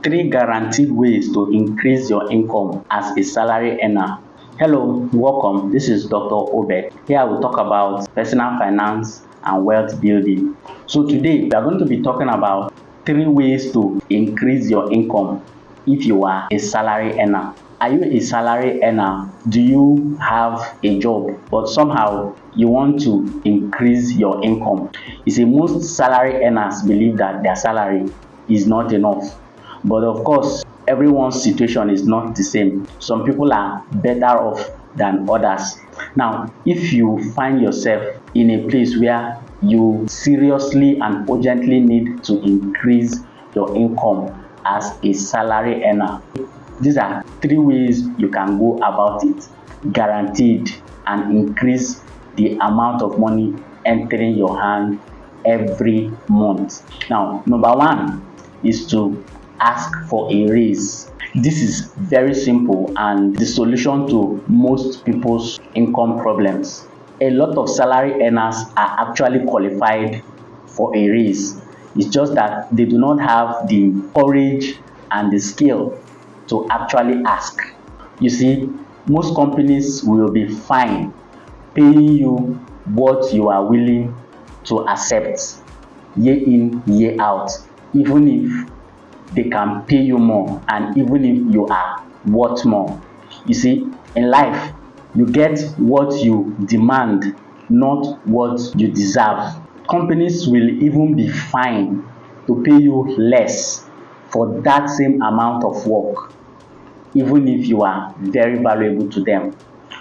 Three guaranteed ways to increase your income as a salary earner. Hello, welcome. This is Dr. Obed. Here I will talk about personal finance and wealth building. So today we are going to be talking about three ways to increase your income if you are a salary earner. Are you a salary earner? Do you have a job but somehow you want to increase your income? You see, most salary earners believe that their salary is not enough. But of course, everyone's situation is not the same. Some people are better off than others. Now, if you find yourself in a place where you seriously and urgently need to increase your income as a salary earner, these are three ways you can go about it, guaranteed, and increase the amount of money entering your hand every month. Now, number one is to ask for a raise. This is very simple and the solution to most people's income problems. A lot of salary earners are actually qualified for a raise. It's just that they do not have the courage and the skill to actually ask. You see, most companies will be fine paying you what you are willing to accept year in, year out, even if they can pay you more and even if you are worth more. You see, in life, you get what you demand, not what you deserve. Companies will even be fine to pay you less for that same amount of work, even if you are very valuable to them.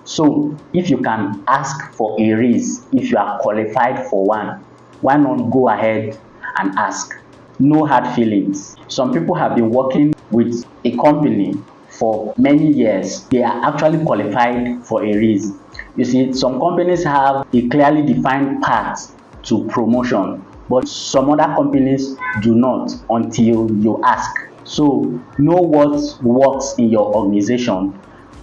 So if you can ask for a raise, if you are qualified for one, why not go ahead and ask? No hard feelings. Some people have been working with a company for many years. They are actually qualified for a raise. You see, some companies have a clearly defined path to promotion, but some other companies do not until you ask. So know what works in your organization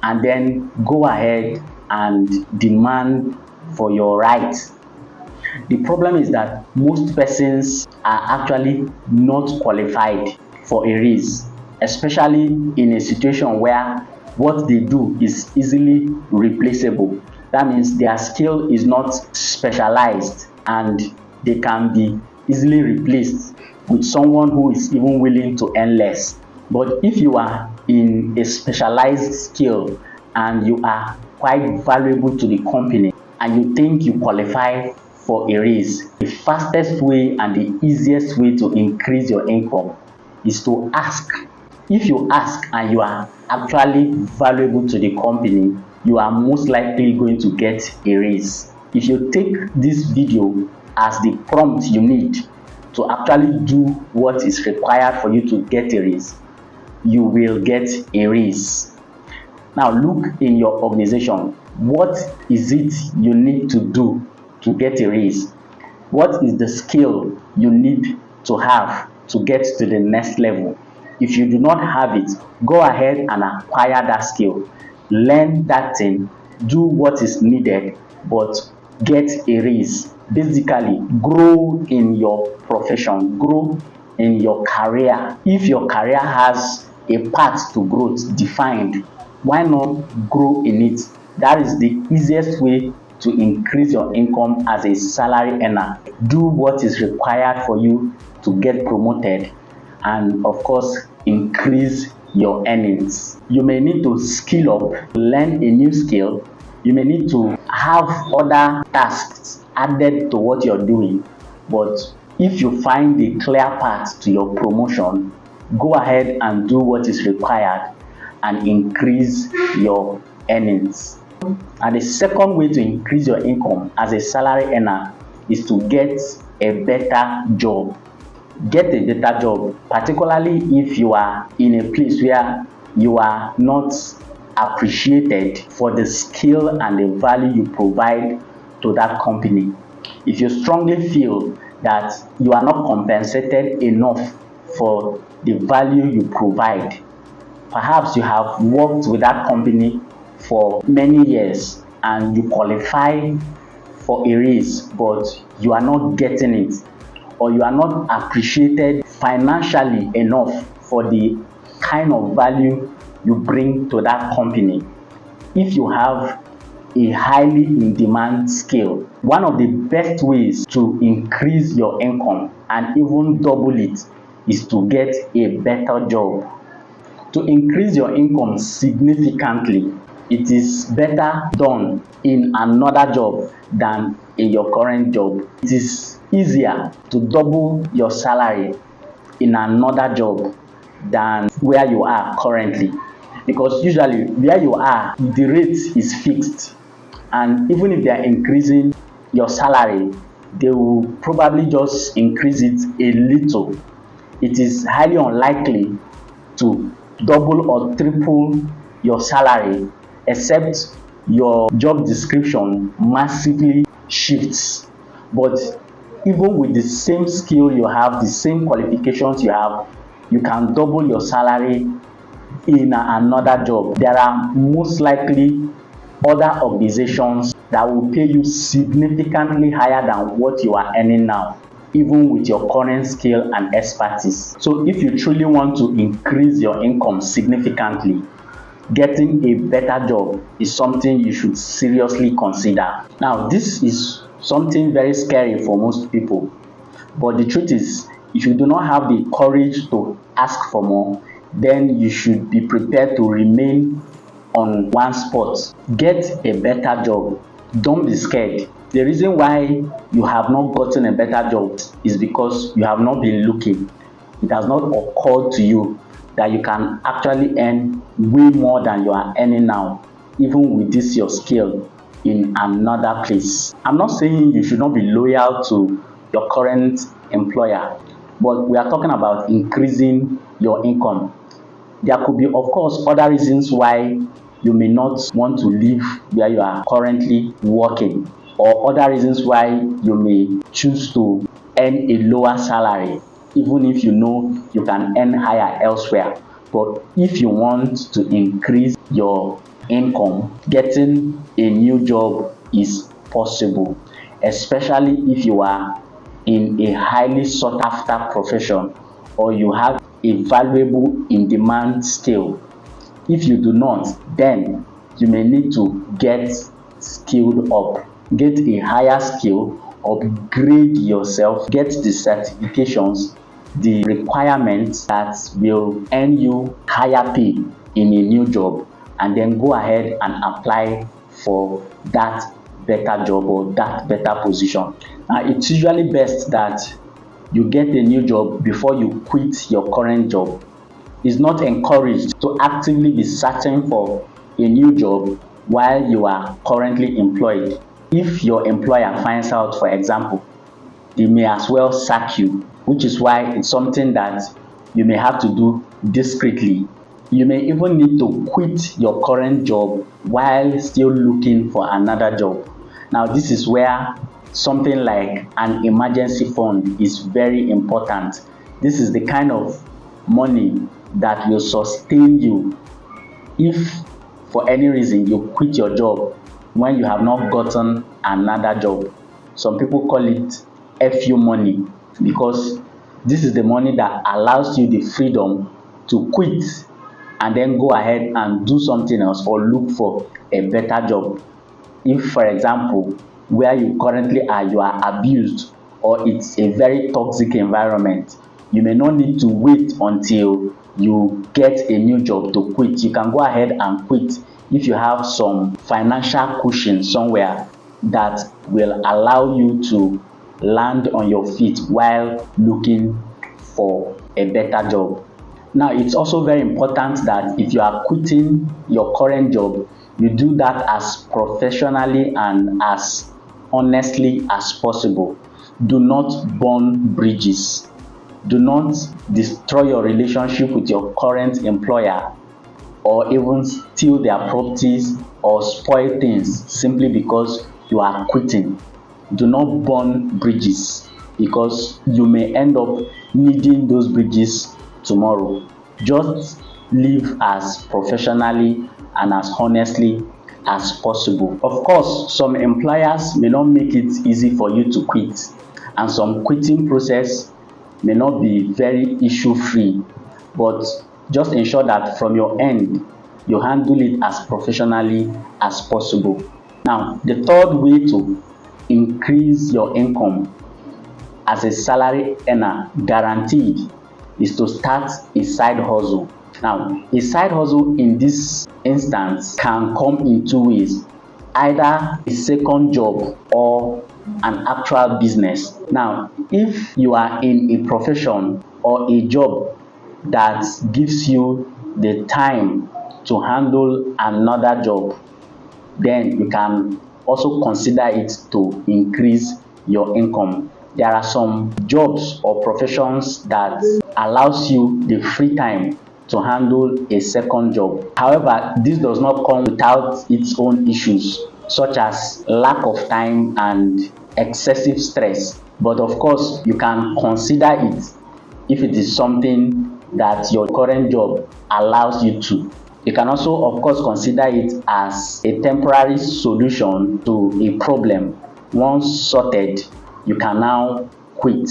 and then go ahead and demand for your rights. The problem is that most persons are actually not qualified for a raise, especially in a situation where what they do is easily replaceable. That means their skill is not specialized and they can be easily replaced with someone who is even willing to earn less. But if you are in a specialized skill and you are quite valuable to the company and you think you qualify for a raise, the fastest way and the easiest way to increase your income is to ask. If you ask and you are actually valuable to the company, you are most likely going to get a raise. If you take this video as the prompt you need to actually do what is required for you to get a raise, you will get a raise. Now look in your organization. What is it you need to do to get a raise? What is the skill you need to have to get to the next level? If you do not have it, go ahead and acquire that skill. Learn that thing, do what is needed, but get a raise. Basically, grow in your profession, grow in your career. If your career has a path to growth defined, why not grow in it? That is the easiest way to increase your income as a salary earner. Do what is required for you to get promoted and of course increase your earnings. You may need to skill up, learn a new skill. You may need to have other tasks added to what you're doing. But if you find the clear path to your promotion, go ahead and do what is required and increase your earnings. And the second way to increase your income as a salary earner is to get a better job. Get a better job, particularly if you are in a place where you are not appreciated for the skill and the value you provide to that company. If you strongly feel that you are not compensated enough for the value you provide, perhaps you have worked with that company for many years and you qualify for a raise, but you are not getting it, or you are not appreciated financially enough for the kind of value you bring to that company. If you have a highly in demand skill, one of the best ways to increase your income and even double it is to get a better job. To increase your income significantly, it is better done in another job than in your current job. It is easier to double your salary in another job than where you are currently, because usually where you are the rate is fixed, and even if they are increasing your salary, they will probably just increase it a little. It is highly unlikely to double or triple your salary except your job description massively shifts. But even with the same skill you have, the same qualifications you have, you can double your salary in another job. There are most likely other organizations that will pay you significantly higher than what you are earning now, even with your current skill and expertise. So if you truly want to increase your income significantly, getting a better job is something you should seriously consider. Now, this is something very scary for most people, but the truth is, if you do not have the courage to ask for more, then you should be prepared to remain on one spot. Get a better job. Don't be scared. The reason why you have not gotten a better job is because you have not been looking. It has not occurred to you that you can actually earn way more than you are earning now, even with this your skill in another place. I'm not saying you should not be loyal to your current employer, but we are talking about increasing your income. There could be, of course, other reasons why you may not want to leave where you are currently working, or other reasons why you may choose to earn a lower salary, even if you know you can earn higher elsewhere. But if you want to increase your income, getting a new job is possible, especially if you are in a highly sought after profession or you have a valuable in demand skill. If you do not, then you may need to get skilled up, get a higher skill, upgrade yourself, get the certifications, the requirements that will earn you higher pay in a new job, and then go ahead and apply for that better job or that better position. It's usually best that you get a new job before you quit your current job. It's not encouraged to actively be searching for a new job while you are currently employed. If your employer finds out, for example, they may as well sack you, which is why it's something that you may have to do discreetly. You may even need to quit your current job while still looking for another job. Now, this is where something like an emergency fund is very important. This is the kind of money that will sustain you if for any reason you quit your job when you have not gotten another job. Some people call it FU money, because this is the money that allows you the freedom to quit and then go ahead and do something else or look for a better job. If, for example, where you currently are, you are abused or it's a very toxic environment, you may not need to wait until you get a new job to quit. You can go ahead and quit if you have some financial cushion somewhere that will allow you to land on your feet while looking for a better job. Now, it's also very important that if you are quitting your current job, you do that as professionally and as honestly as possible. Do not burn bridges. Do not destroy your relationship with your current employer or even steal their properties or spoil things simply because you are quitting. Do not burn bridges, because you may end up needing those bridges tomorrow. Just live as professionally and as honestly as possible. Of course, some employers may not make it easy for you to quit, and some quitting process may not be very issue free, but just ensure that from your end you handle it as professionally as possible. Now, the third way to increase your income as a salary earner guaranteed is to start a side hustle. Now, a side hustle in this instance can come in two ways: either a second job or an actual business. Now, if you are in a profession or a job that gives you the time to handle another job, then you can also consider it to increase your income. There are some jobs or professions that allows you the free time to handle a second job. However, this does not come without its own issues, such as lack of time and excessive stress. But of course, you can consider it if it is something that your current job allows you to. You can also, of course, consider it as a temporary solution to a problem. Once sorted, you can now quit.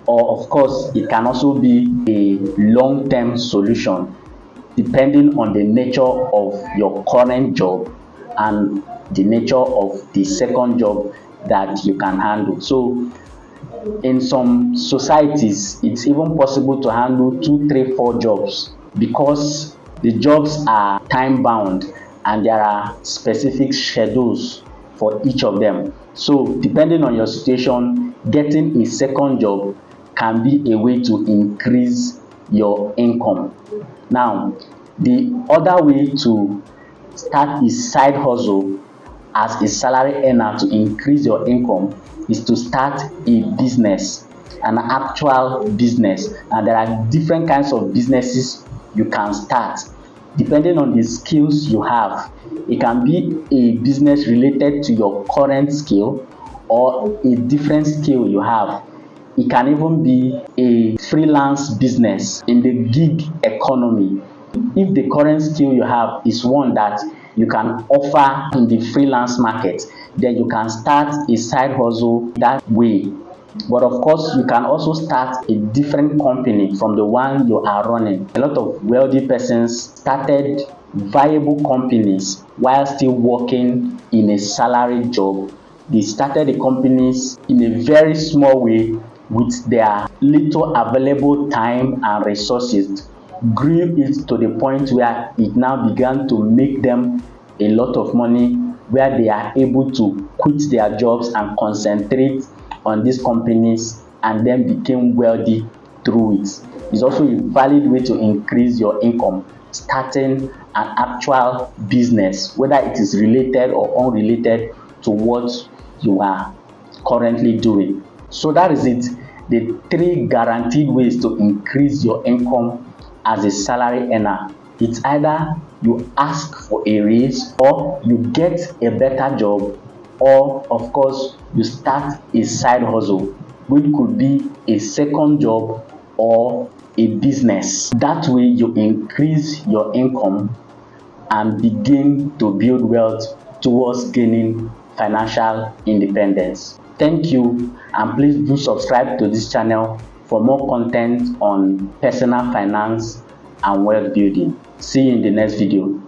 Or, of course, it can also be a long-term solution depending on the nature of your current job and the nature of the second job that you can handle. So, in some societies, it's even possible to handle 2, 3, 4 jobs because the jobs are time bound and there are specific schedules for each of them. So, depending on your situation, getting a second job can be a way to increase your income. Now, the other way to start a side hustle as a salary earner to increase your income is to start a business, an actual business. And there are different kinds of businesses you can start depending on the skills you have. It can be a business related to your current skill or a different skill you have. It can even be a freelance business in the gig economy. If the current skill you have is one that you can offer in the freelance market, then you can start a side hustle that way. But of course, you can also start a different company from the one you are running. A lot of wealthy persons started viable companies while still working in a salary job. They started the companies in a very small way with their little available time and resources, grew it to the point where it now began to make them a lot of money, where they are able to quit their jobs and concentrate on these companies and then became wealthy through it. It's also a valid way to increase your income, starting an actual business, whether it is related or unrelated to what you are currently doing. So that is it, the 3 guaranteed ways to increase your income as a salary earner. It's either you ask for a raise, or you get a better job, or of course you start a side hustle, which could be a second job or a business. That way you increase your income and begin to build wealth towards gaining financial independence. Thank you, and please do subscribe to this channel for more content on personal finance and wealth building. See you in the next video.